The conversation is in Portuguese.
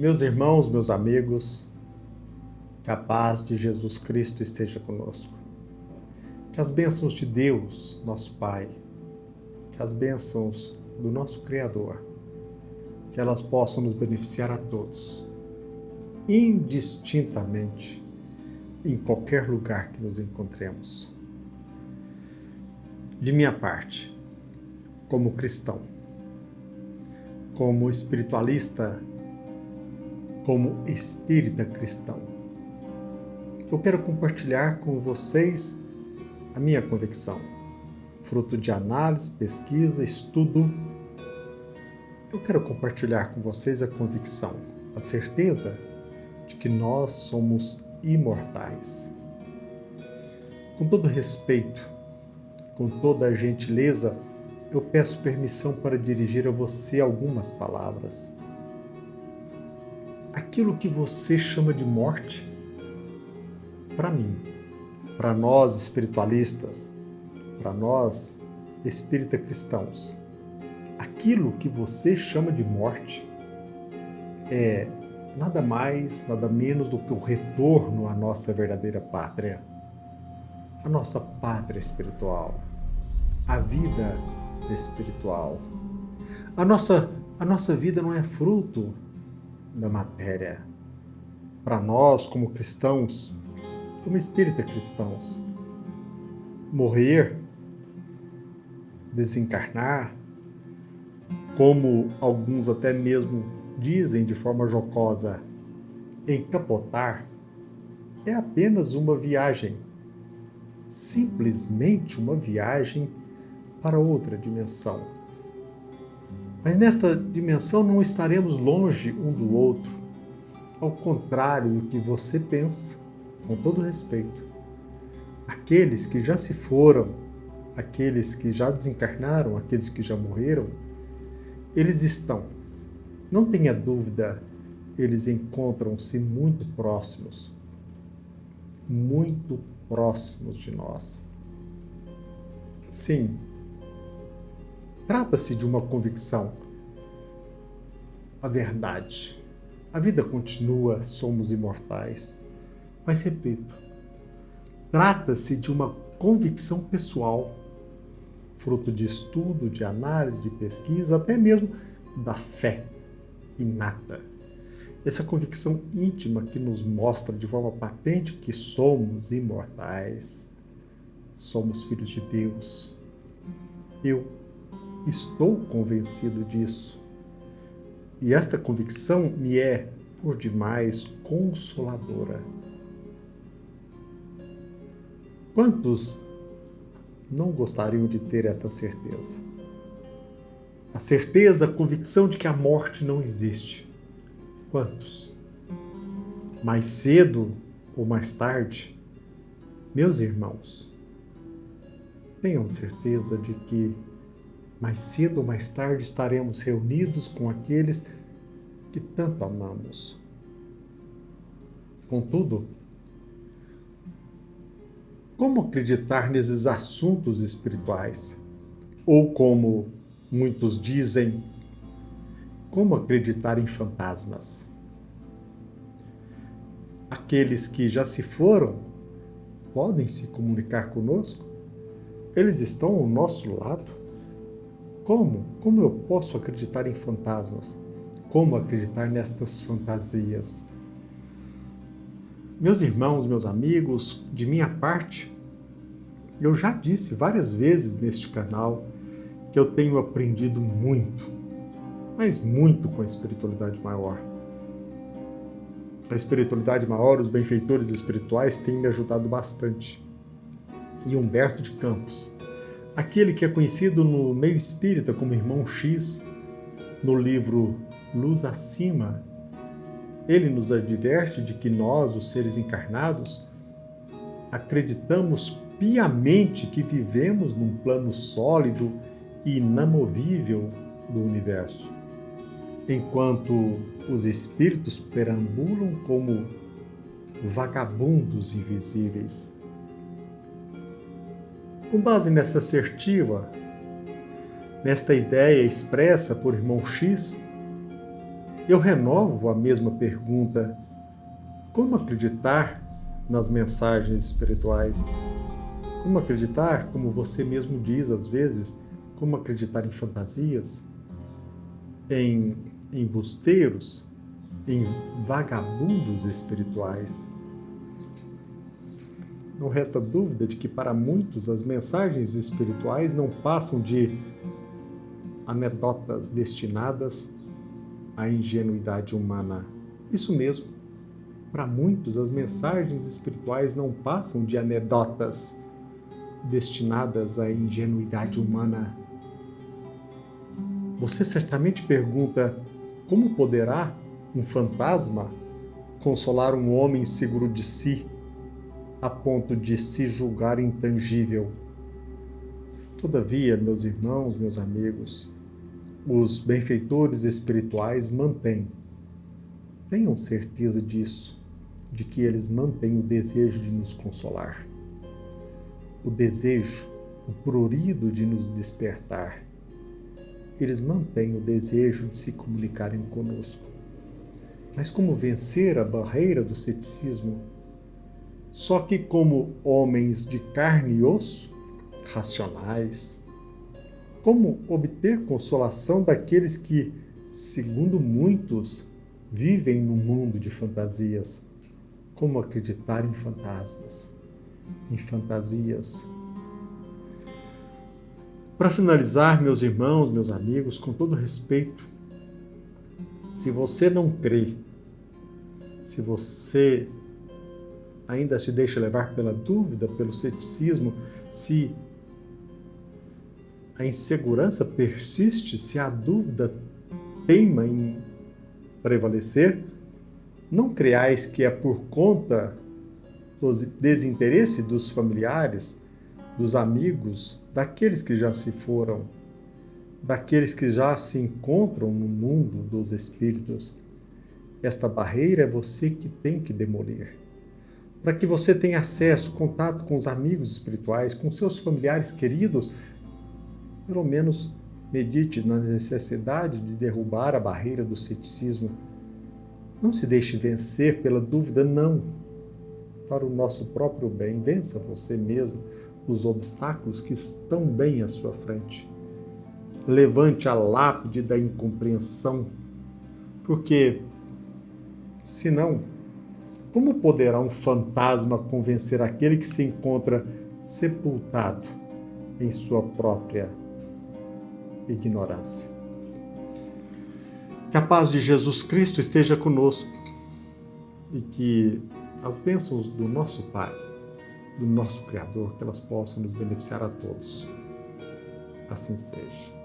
Meus irmãos, meus amigos, que a paz de Jesus Cristo esteja conosco. Que as bênçãos de Deus, nosso Pai, que as bênçãos do nosso Criador, que elas possam nos beneficiar a todos, indistintamente, em qualquer lugar que nos encontremos. De minha parte, como cristão, como espiritualista, como espírita cristão, eu quero compartilhar com vocês a minha convicção, fruto de análise, pesquisa, estudo. Eu quero compartilhar com vocês a convicção, a certeza de que nós somos imortais. Com todo respeito, com toda a gentileza, eu peço permissão para dirigir a você algumas palavras. Aquilo que você chama de morte, para mim, para nós espiritualistas, para nós espírita cristãos, aquilo que você chama de morte é nada mais, nada menos do que o retorno à nossa verdadeira pátria, a nossa pátria espiritual, a vida espiritual. A nossa vida não é fruto da matéria. Para nós, como cristãos, como espírita cristãos, morrer, desencarnar, como alguns até mesmo dizem de forma jocosa, encapotar, é apenas uma viagem, simplesmente uma viagem para outra dimensão. Mas nesta dimensão não estaremos longe um do outro, ao contrário do que você pensa, com todo respeito. Aqueles que já se foram, aqueles que já desencarnaram, aqueles que já morreram, eles estão, não tenha dúvida, eles encontram-se muito próximos de nós. Sim, trata-se de uma convicção, a verdade. A vida continua, somos imortais. Mas repito, trata-se de uma convicção pessoal, fruto de estudo, de análise, de pesquisa, até mesmo da fé inata. Essa convicção íntima que nos mostra de forma patente que somos imortais, somos filhos de Deus. Eu estou convencido disso. E esta convicção me é, por demais, consoladora. Quantos não gostariam de ter esta certeza? A certeza, a convicção de que a morte não existe. Quantos? Mais cedo ou mais tarde, meus irmãos, tenham certeza de que mais cedo ou mais tarde estaremos reunidos com aqueles que tanto amamos. Contudo, como acreditar nesses assuntos espirituais? Ou como muitos dizem, como acreditar em fantasmas? Aqueles que já se foram podem se comunicar conosco? Eles estão ao nosso lado? Como? Como eu posso acreditar em fantasmas? Como acreditar nestas fantasias? Meus irmãos, meus amigos, de minha parte, eu já disse várias vezes neste canal que eu tenho aprendido muito, mas muito com a espiritualidade maior. A espiritualidade maior, os benfeitores espirituais têm me ajudado bastante. E Humberto de Campos, aquele que é conhecido no meio espírita como Irmão X, no livro Luz Acima, ele nos adverte de que nós, os seres encarnados, acreditamos piamente que vivemos num plano sólido e inamovível do universo, enquanto os espíritos perambulam como vagabundos invisíveis. Com base nessa assertiva, nesta ideia expressa por Irmão X, Eu renovo a mesma pergunta: como acreditar nas mensagens espirituais? Como acreditar, como você mesmo diz às vezes, como acreditar em fantasias, em embusteiros, em vagabundos espirituais? Não resta dúvida de que para muitos as mensagens espirituais não passam de anedotas destinadas à ingenuidade humana. Isso mesmo, para muitos as mensagens espirituais não passam de anedotas destinadas à ingenuidade humana. Você certamente pergunta: como poderá um fantasma consolar um homem seguro de si, a ponto de se julgar intangível? Todavia, meus irmãos, meus amigos, os benfeitores espirituais tenham certeza disso, de que eles mantêm o desejo de nos consolar, o desejo, o prurido de nos despertar. Eles mantêm o desejo de se comunicarem conosco. Mas como vencer a barreira do ceticismo? Só que como homens de carne e osso, racionais. Como obter consolação daqueles que, segundo muitos, vivem num mundo de fantasias? Como acreditar em fantasmas, em fantasias? Para finalizar, meus irmãos, meus amigos, com todo respeito, se você não crê, se você ainda se deixa levar pela dúvida, pelo ceticismo, se a insegurança persiste, se a dúvida teima em prevalecer, não creais que é por conta do desinteresse dos familiares, dos amigos, daqueles que já se foram, daqueles que já se encontram no mundo dos espíritos. Esta barreira é você que tem que demolir. Para que você tenha acesso, contato com os amigos espirituais, com seus familiares queridos, pelo menos medite na necessidade de derrubar a barreira do ceticismo. Não se deixe vencer pela dúvida, não. Para o nosso próprio bem, vença você mesmo os obstáculos que estão bem à sua frente. Levante a lápide da incompreensão, porque, senão, como poderá um fantasma convencer aquele que se encontra sepultado em sua própria ignorância? Que a paz de Jesus Cristo esteja conosco e que as bênçãos do nosso Pai, do nosso Criador, que elas possam nos beneficiar a todos. Assim seja.